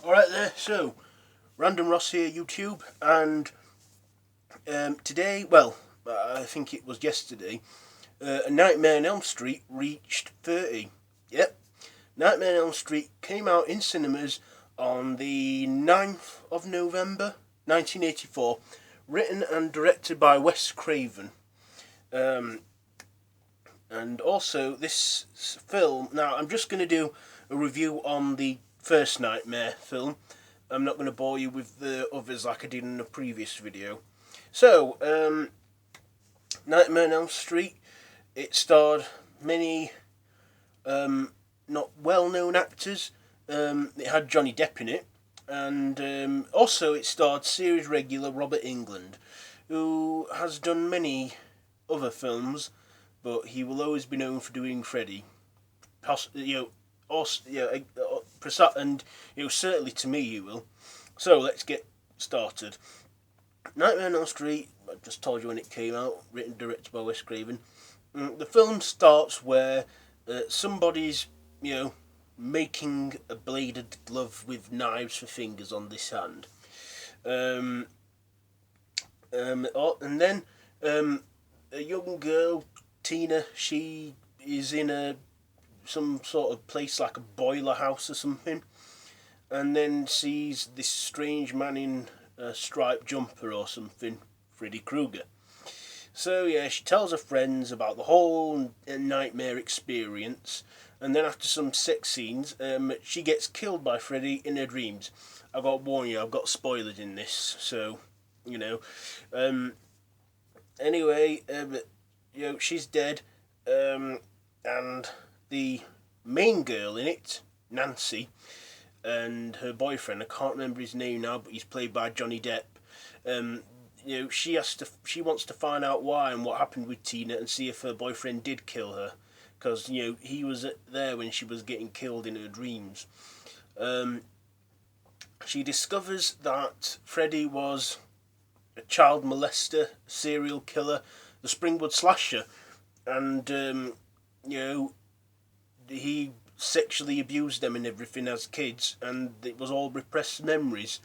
Alright there, so Random Ross here, YouTube, and today, well, I think it was yesterday, A Nightmare on Elm Street reached 30. Yep, Nightmare on Elm Street came out in cinemas on the 9th of November 1984, written and directed by Wes Craven. And also, this film, now I'm just going to do a review on the first Nightmare film. I'm not going to bore you with the others like I did in the previous video. So, Nightmare on Elm Street, it starred many not well-known actors. It had Johnny Depp in it, and also it starred series regular Robert Englund, who has done many other films, but he will always be known for doing Freddy. And certainly to me he will. So let's get started. Nightmare on Elm Street, I just told you when it came out, written and directed by Wes Craven. The film starts where somebody's, making a bladed glove with knives for fingers on this hand. And then a young girl, Tina, she is in some sort of place like a boiler house or something, and then sees this strange man in a striped jumper or something, Freddy Krueger. So yeah, she tells her friends about the whole nightmare experience, and then after some sex scenes, she gets killed by Freddy in her dreams. I've got to warn you, I've got spoilers in this, so anyway, she's dead, and the main girl in it, Nancy, and her boyfriend, I can't remember his name now, but he's played by Johnny Depp. She wants to find out why and what happened with Tina, and see if her boyfriend did kill her, because he was there when she was getting killed in her dreams. She discovers that Freddy was a child molester, serial killer, the Springwood slasher, and he sexually abused them and everything as kids, and it was all repressed memories.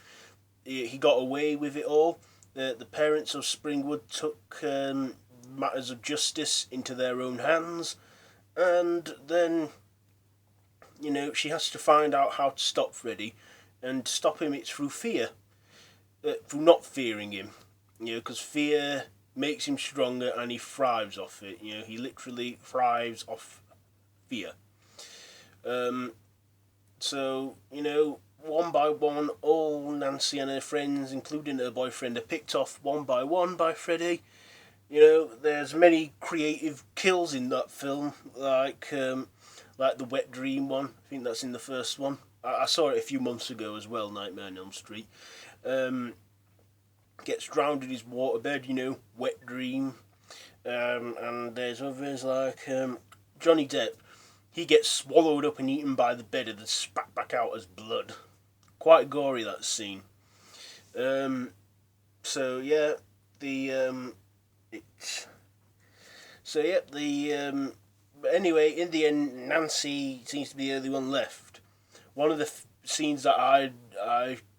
He got away with it all. The parents of Springwood took matters of justice into their own hands, and then she has to find out how to stop Freddy, and to stop him it's through fear, through not fearing him, because fear makes him stronger and he thrives off it. He literally thrives off fear. So, one by one, all Nancy and her friends, including her boyfriend, are picked off one by one by Freddy. There's many creative kills in that film, like the wet dream one. I think that's in the first one. I saw it a few months ago as well, Nightmare on Elm Street. Gets drowned in his waterbed, wet dream. And there's others like Johnny Depp. He gets swallowed up and eaten by the bed and then spat back out as blood. Quite gory, that scene. But anyway, in the end, Nancy seems to be the only one left. One of the scenes that I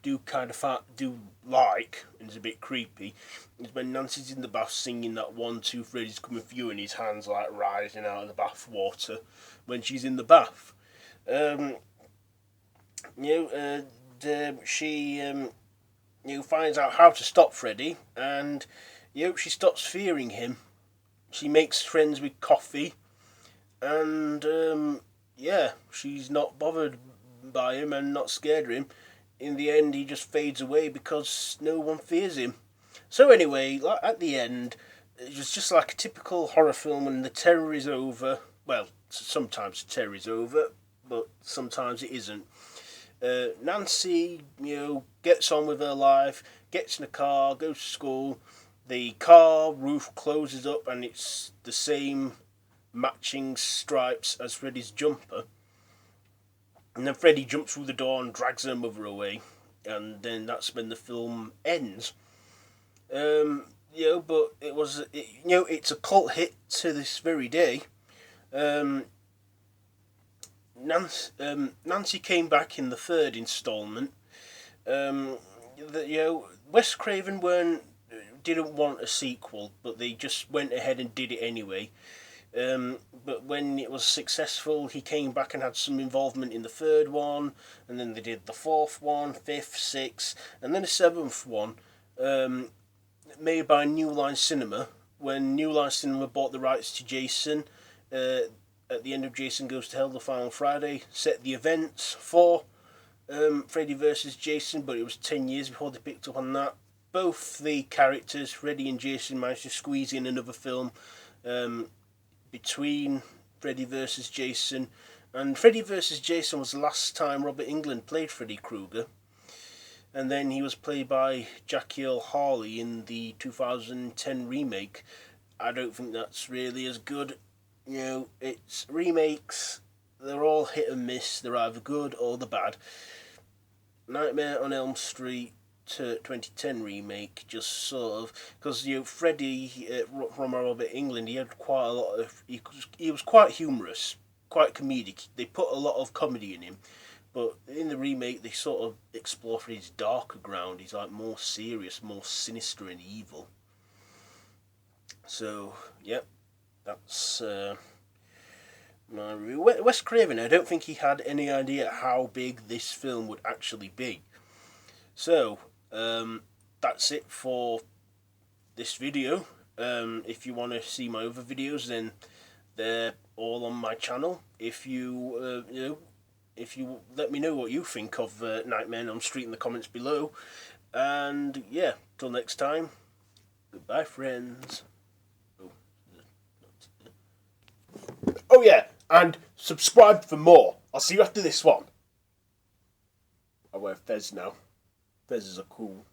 do kind of do like, and it's a bit creepy, is when Nancy's in the bath singing that 1, 2, Freddy's coming for you, and his hands like rising out of the bath water when she's in the bath. She finds out how to stop Freddy, and she stops fearing him. She makes friends with Coffee, and she's not bothered by him and not scared of him. In the end, he just fades away because no one fears him. So anyway, at the end, it's just like a typical horror film, and the terror is over. Well, sometimes the terror is over, but sometimes it isn't. Nancy, gets on with her life, gets in a car, goes to school. The car roof closes up, and it's the same matching stripes as Freddy's jumper. And then Freddy jumps through the door and drags her mother away, and then that's when the film ends. But it's a cult hit to this very day. Nancy came back in the third instalment, Wes Craven didn't want a sequel, but they just went ahead and did it anyway. But when it was successful, he came back and had some involvement in the third one, and then they did the fourth one, fifth, sixth, and then a seventh one, made by New Line Cinema. When New Line Cinema bought the rights to Jason, at the end of Jason Goes to Hell, the final Friday, set the events for Freddy vs. Jason, but it was 10 years before they picked up on that. Both the characters, Freddy and Jason, managed to squeeze in another film between Freddy vs. Jason. And Freddy vs. Jason was the last time Robert Englund played Freddy Krueger. And then he was played by Jackie Earle Haley in the 2010 remake. I don't think that's really as good. It's remakes, they're all hit and miss. They're either good or they're bad. Nightmare on Elm Street 2010 remake just sort of, because Freddy from Robert Englund, he had quite a lot of, he was quite humorous, quite comedic. They put a lot of comedy in him, but in the remake they sort of explore Freddy's darker ground. He's like more serious, more sinister and evil. So yep, that's my review. Wes Craven, I don't think he had any idea how big this film would actually be. So that's it for this video. If you want to see my other videos, then they're all on my channel. If you let me know what you think of Nightmare on Elm Street in the comments below. And yeah, till next time, goodbye, friends. Oh yeah, and subscribe for more. I'll see you after this one. I wear fez now. Fezzes are cool.